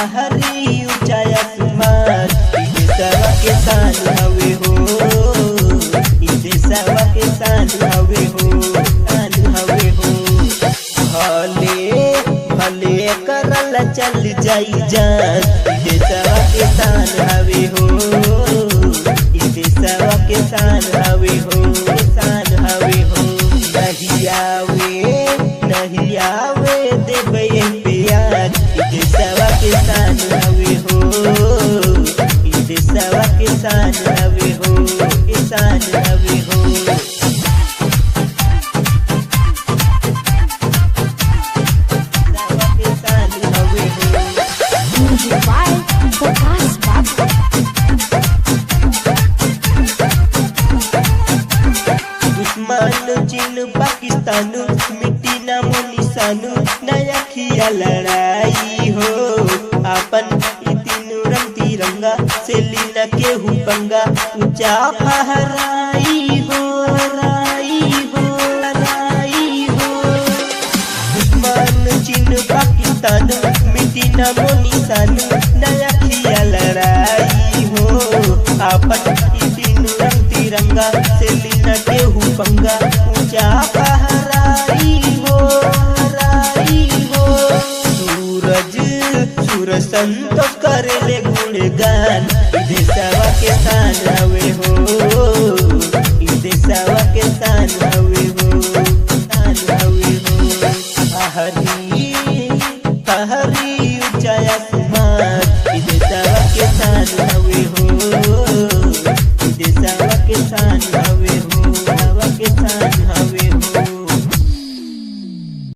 पहाड़ी ऊंचा आसमान देशवा के शान हवे हो, देशवा के शान हवे हो, शान हवे हो। भले भले करल चल जाई जान देशवा के शान हवे हो, देशवा के शान हवे हो, शान हवे हो। नहीं आवे देवे प्यार देशवा के शान हवे हो, देशवा के शान हवे हो, शान हवे हो। दुश्मन चीन पाकिस्तान मिट्टी नामो निशानु नया खिया लड़ाई हो। अपन तीनों रंग तिरंगा से लीना के हुपंगा ऊंचा फहराई हो, राई हो, राई हो। दुश्मन चीन पाकिस्तान मिट्टी नामो निशानु नया खिया लड़ाई हो। अपन तीनों रंग तिरंगा से लीना के हुपंगा ऊंचा फहराई हो, राई हो। सूरज संतोष करेले गुणगान देशवा के शान हवे हो, देशवा के शान हवे हो, शान हवे हो। पहाड़ी ऊंचा आसमान देशवा के शान